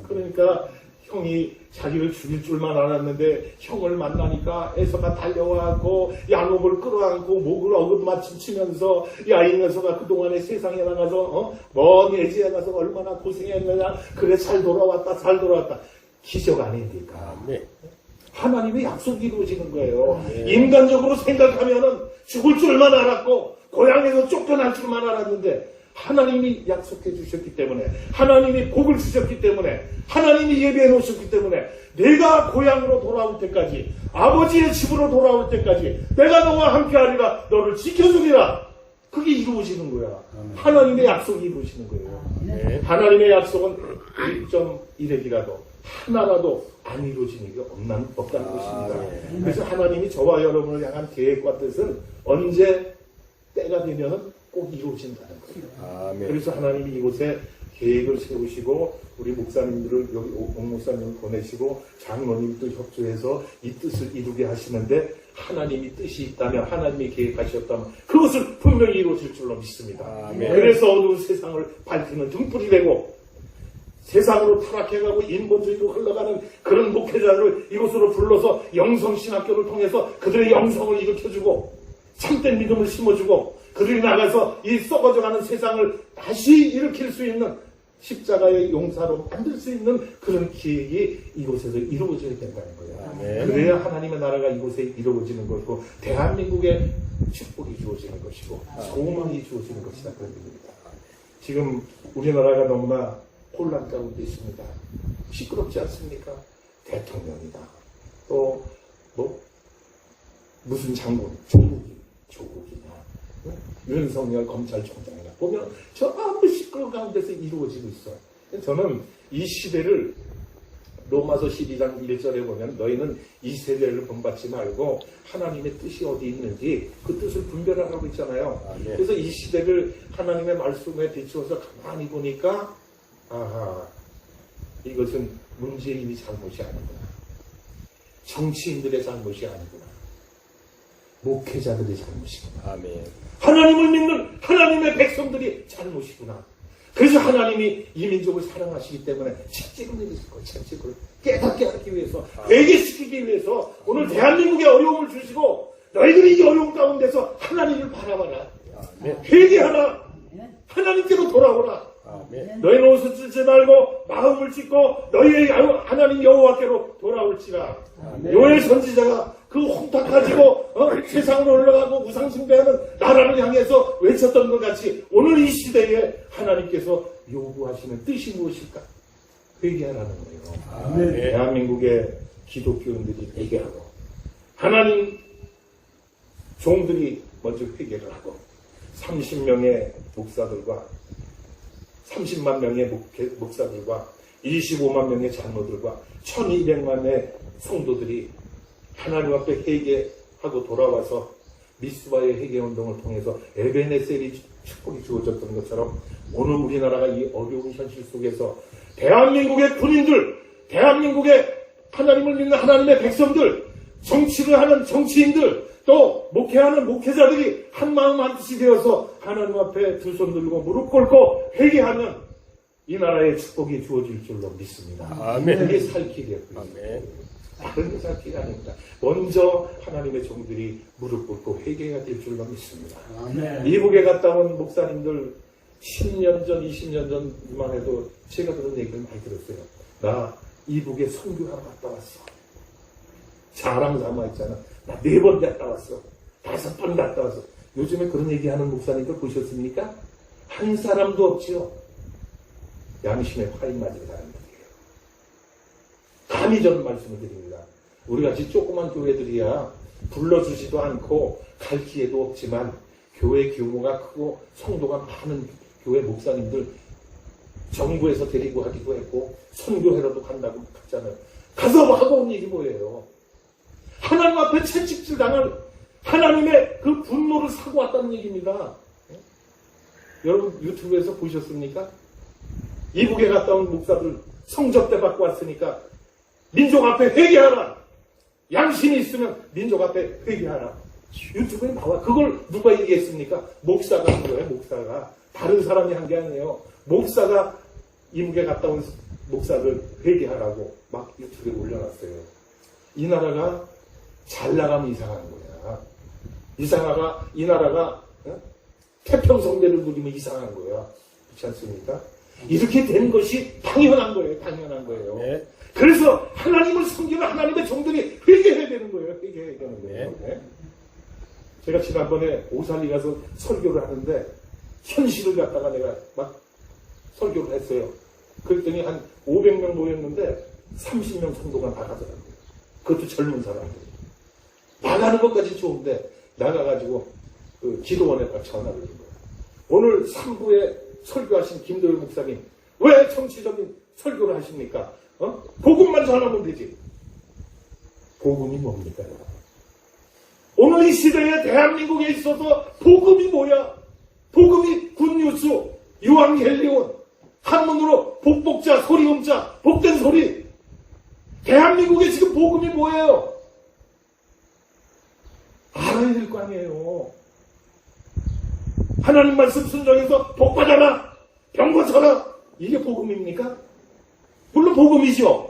그러니까 형이 자기를 죽일 줄만 알았는데 형을 만나니까 에서가 달려와고 야곱을 끌어안고 목을 어긋맞춤 치면서 야 이 녀석아 그동안에 세상에 나가서 먼 예지에 가서 얼마나 고생했느냐. 그래 잘 돌아왔다. 기적 아닙니까? 아멘. 하나님의 약속이 이루어지는 거예요. 인간적으로 생각하면은 죽을 줄만 알았고 고향에서 쫓겨날 줄만 알았는데 하나님이 약속해 주셨기 때문에, 하나님이 복을 주셨기 때문에, 하나님이 예비해 놓으셨기 때문에 내가 고향으로 돌아올 때까지, 아버지의 집으로 돌아올 때까지 내가 너와 함께하리라, 너를 지켜주리라. 그게 이루어지는 거야. 하나님의 약속이 이루어지는 거예요. 아멘. 하나님의 약속은 1.1핵이라도 하나라도 안 이루어지는 게 없다는 것입니다. 그래서 하나님이 저와 여러분을 향한 계획과 뜻은 언제 때가 되면 꼭 이루어진다는 거예요. 아멘. 그래서 하나님이 이곳에 계획을 세우시고 우리 목사님들을 여기 옥목사님을 보내시고 장로님도 협조해서 이 뜻을 이루게 하시는데 하나님이 뜻이 있다면, 하나님이 계획하셨다면 그것을 분명히 이루어질 줄로 믿습니다. 아멘. 그래서 어두운 세상을 밝히는 등불이 되고 세상으로 타락해가고 인본주의로 흘러가는 그런 목회자를 이곳으로 불러서 영성신학교를 통해서 그들의 영성을 일으켜주고 참된 믿음을 심어주고 그들이 나가서 이 썩어져가는 세상을 다시 일으킬 수 있는 십자가의 용사로 만들 수 있는 그런 기획이 이곳에서 이루어져야 된다는 거예요. 아멘. 그래야 하나님의 나라가 이곳에 이루어지는 것이고 대한민국에 축복이 주어지는 것이고 소망이 주어지는 것이다. 그런 얘기입니다. 지금 우리나라가 너무나 혼란 가운데 있습니다. 시끄럽지 않습니까? 대통령이다. 또 무슨 장군, 조국이냐, 윤석열 검찰총장이나 보면 저 아무 시끄러운 가운데서 이루어지고 있어요. 저는 이 시대를 로마서 12장 1절에 보면 너희는 이 세대를 본받지 말고 하나님의 뜻이 어디 있는지 그 뜻을 분별하라고 있잖아요. 네. 그래서 이 시대를 하나님의 말씀에 비추어서 가만히 보니까 아하, 이것은 문재인이 잘못이 아니구나. 정치인들의 잘못이 아니구나. 목회자들의 잘못이구나. 아멘. 하나님을 믿는 하나님의 백성들이 잘못이구나. 그래서 하나님이 이 민족을 사랑하시기 때문에 책찍을 내리실 거예요. 책찍을 깨닫게 하기 위해서, 회개시키기 위해서 오늘 대한민국에 어려움을 주시고 너희들이 이 어려움 가운데서 하나님을 바라봐라. 아멘. 회개하라. 하나님께로 돌아오라. 아멘. 너희는 옷을 찢지 말고 마음을 찢고 너희의 하나님 여호와께로 돌아올지라. 요엘 선지자가 그 홍탁 가지고 세상으로 올라가고 우상숭배하는 나라를 향해서 외쳤던 것 같이 오늘 이 시대에 하나님께서 요구하시는 뜻이 무엇일까? 회개하라는 거예요. 아멘. 대한민국의 기독교인들이 회개하고 하나님 종들이 먼저 회개를 하고 30명의 목사들과 30만 명의 목사들과 25만 명의 장로들과 1200만의 성도들이 하나님 앞에 회개하고 돌아와서 미스바의 회개운동을 통해서 에베네셀이 축복이 주어졌던 것처럼 오늘 우리나라가 이 어려운 현실 속에서 대한민국의 군인들, 대한민국의 하나님을 믿는 하나님의 백성들, 정치를 하는 정치인들, 또 목회하는 목회자들이 한마음 한뜻이 되어서 하나님 앞에 두 손 들고 무릎 꿇고 회개하면 이 나라에 축복이 주어질 줄로 믿습니다. 아멘. 그게 살 길이었고요. 아멘. 다른 게 살 길이 아닙니다. 먼저 하나님의 종들이 무릎 꿇고 회개가 될 줄로 믿습니다. 미국에 갔다 온 목사님들 10년 전, 20년 전만 해도 제가 그런 얘기를 많이 들었어요. 나 이북에 선교하러 갔다 왔어. 자랑 삼아 있잖아. 나 4번 갔다 왔어. 5번 갔다 왔어. 요즘에 그런 얘기하는 목사님들 보셨습니까? 한 사람도 없지요. 양심의 화인 맞은 사람들이에요. 감히 저는 말씀을 드립니다. 우리같이 조그만 교회들이야 불러주지도 않고 갈 기회도 없지만 교회 규모가 크고 성도가 많은 교회 목사님들 정부에서 데리고 하기도 했고 선교회로도 간다고 갔잖아요. 가서 하고 온 얘기 뭐예요? 하나님 앞에 채찍질 당할 하나님의 그 분노를 사고 왔다는 얘기입니다. 여러분 유튜브에서 보셨습니까? 이북에 갔다 온 목사들 성접대 받고 왔으니까 민족 앞에 회개하라. 양심이 있으면 민족 앞에 회개하라. 유튜브에 나와. 그걸 누가 얘기했습니까? 목사가 한 거예요. 목사가. 다른 사람이 한 게 아니에요. 목사가 이북에 갔다 온 목사들 회개하라고 막 유튜브에 올려놨어요. 이 나라가 잘 나가면 이상한 거야. 이 나라가 태평성대를 누리면 이상한 거야. 그렇지 않습니까? 이렇게 된 것이 당연한 거예요. 당연한 거예요. 네. 그래서 하나님을 섬기는 하나님의 종들이 회개해야 되는 거예요. 회개해야 되는 거예요. 네. 제가 지난번에 오산리 가서 설교를 하는데 현실을 갖다가 내가 막 설교를 했어요. 그랬더니 한 500명 모였는데 30명 정도가 나가더라고요. 그것도 젊은 사람들. 나가는 것까지 좋은데 나가가지고 그 기도원에 딱 전화를 준 거예요. 오늘 3부에 설교하신 김도일 목사님 왜 정치적인 설교를 하십니까? 복음만 전하면 되지. 복음이 뭡니까? 오늘 이 시대에 대한민국에 있어서 복음이 뭐야? 복음이 굿뉴스, 유앙헬리온, 한문으로 복복자, 소리음자, 복된 소리. 대한민국에 지금 복음이 뭐예요? 알아야 될 거 아니에요. 하나님 말씀 순종해서 복 받아라, 병 고쳐라. 이게 복음입니까? 물론 복음이죠.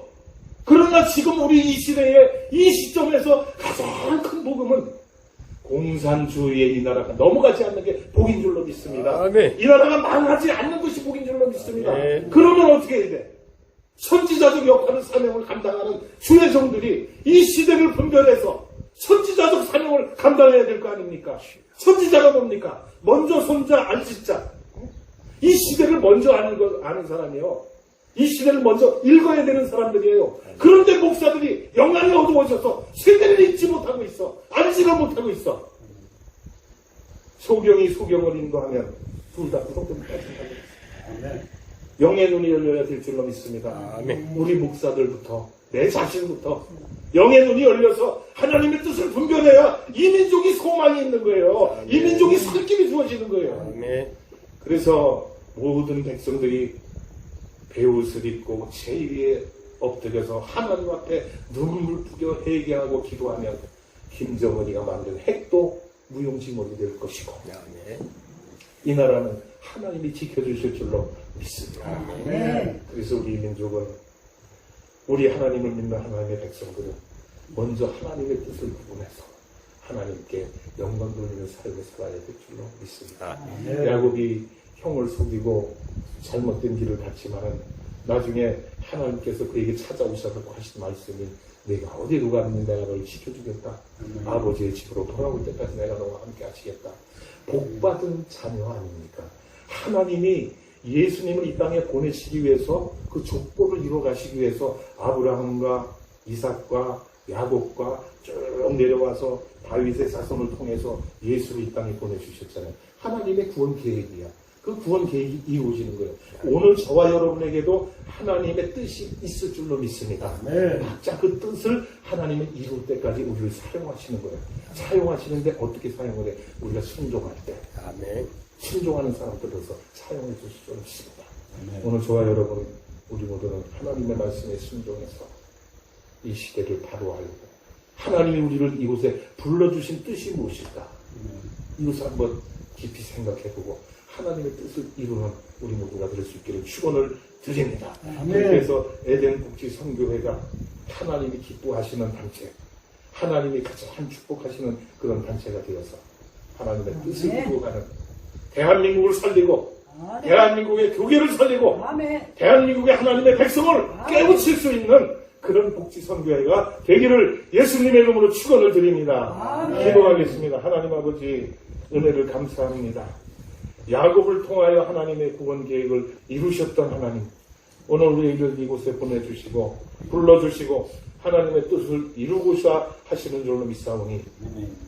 그러나 지금 우리 이 시대에 이 시점에서 가장 큰 복음은 공산주의의 이 나라가 넘어가지 않는 게 복인 줄로 믿습니다. 아멘. 이 나라가 망하지 않는 것이 복인 줄로 믿습니다. 아멘. 그러면 어떻게 해야 돼? 선지자적 역할을 사명을 감당하는 주의 종들이 이 시대를 분별해서 선지자적 사명을 감당해야 될 거 아닙니까? 선지자가 뭡니까? 먼저 손자 안짓자. 이 시대를 먼저 아는 사람이요. 이 시대를 먼저 읽어야 되는 사람들이에요. 그런데 목사들이 영향이 어두워져서 세대를 읽지 못하고 있어. 알지를 못하고 있어. 소경이 소경을 인도하면 둘 다 구속되면 빠진다고. 영의 눈이 열려야 될 줄로 믿습니다. 아멘. 우리 목사들부터 내 자신부터 영의 눈이 열려서 하나님의 뜻을 분별해야 이 민족이 소망이 있는 거예요. 이 민족이 살길이 주어지는 거예요. 아멘. 그래서 모든 백성들이 베옷을 입고 제2에 엎드려서 하나님 앞에 눈물 뿌려 회개하고 기도하면 김정은이가 만든 핵도 무용지물이 될 것이고 아멘. 이 나라는 하나님이 지켜주실 줄로 믿습니다. 그래서 우리 민족은 우리 하나님을 믿는 하나님의 백성들은 먼저 하나님의 뜻을 구분해서 하나님께 영광 돌리는 삶을 살아야 될 줄로 믿습니다. 야곱이 형을 속이고 잘못된 길을 갔지만은 나중에 하나님께서 그에게 찾아오셔서 하신 말씀이 내가 어디로 가면 내가 너를 지켜주겠다. 아버지의 집으로 돌아올 때까지 내가 너와 함께 하시겠다. 복받은 자녀 아닙니까? 하나님이 예수님을 이 땅에 보내시기 위해서 그 족보를 이루어가시기 위해서 아브라함과 이삭과 야곱과 쭉 내려와서 다윗의 자손을 통해서 예수를 이 땅에 보내주셨잖아요. 하나님의 구원 계획이야. 그 구원 계획이 이루어지는 거예요. 오늘 저와 여러분에게도 하나님의 뜻이 있을 줄로 믿습니다. 각자 그 뜻을 하나님이 이룰 때까지 우리를 사용하시는 거예요. 사용하시는데 어떻게 사용을 해? 우리가 순종할 때. 아멘. 순종하는 사람들로서 사용해 주실 줄 믿습니다. 오늘 저와 여러분, 우리 모두는 하나님의 말씀에 순종해서 이 시대를 바로 알고 하나님이 우리를 이곳에 불러주신 뜻이 무엇일까? 이것을 한번 깊이 생각해보고 하나님의 뜻을 이루는 우리 모두가 될 수 있기를 축원을 드립니다. 그래서 에덴 복지 선교회가 하나님이 기뻐하시는 단체, 하나님이 가장 축복하시는 그런 단체가 되어서 하나님의 뜻을 이루어가는 대한민국을 살리고 대한민국의 교계를 살리고 대한민국의 하나님의 백성을 깨우칠 수 있는 그런 복지 선교회가 되기를 예수님의 이름으로 축원을 드립니다. 기도하겠습니다. 하나님 아버지 은혜를 감사합니다. 야곱을 통하여 하나님의 구원 계획을 이루셨던 하나님, 오늘 우리를 이곳에 보내주시고 불러주시고 하나님의 뜻을 이루고자 하시는 줄로 믿사오니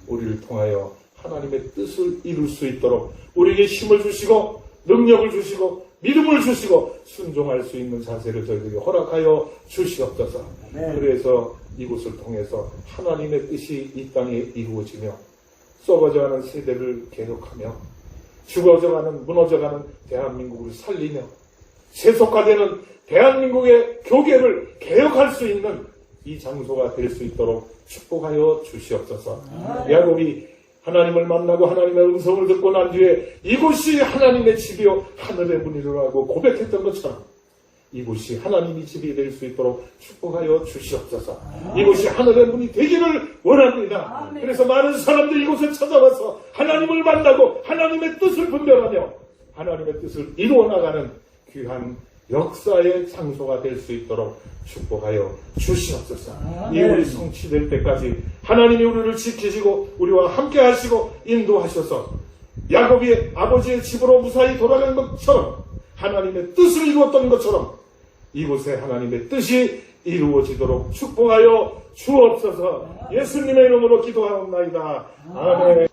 우리를 통하여 하나님의 뜻을 이룰 수 있도록 우리에게 힘을 주시고 능력을 주시고 믿음을 주시고 순종할 수 있는 자세를 저희들에게 허락하여 주시옵소서. 그래서 이곳을 통해서 하나님의 뜻이 이 땅에 이루어지며 썩어져가는 세대를 개혁하며 죽어져가는 무너져가는 대한민국을 살리며 세속화되는 대한민국의 교계를 개혁할 수 있는 이 장소가 될 수 있도록 축복하여 주시옵소서. 야곱이 하나님을 만나고 하나님의 음성을 듣고 난 뒤에 이곳이 하나님의 집이요 하늘의 문이라고 고백했던 것처럼 이곳이 하나님의 집이 될 수 있도록 축복하여 주시옵소서. 이곳이 하늘의 문이 되기를 원합니다. 그래서 많은 사람들이 이곳에 찾아와서 하나님을 만나고 하나님의 뜻을 분별하며 하나님의 뜻을 이루어나가는 귀한 역사의 장소가 될 수 있도록 축복하여 주시옵소서. 이 우리 성취될 때까지 하나님이 우리를 지키시고 우리와 함께 하시고 인도하셔서 야곱이 아버지의 집으로 무사히 돌아간 것처럼 하나님의 뜻을 이루었던 것처럼 이곳에 하나님의 뜻이 이루어지도록 축복하여 주옵소서. 예수님의 이름으로 기도하옵나이다. 아멘.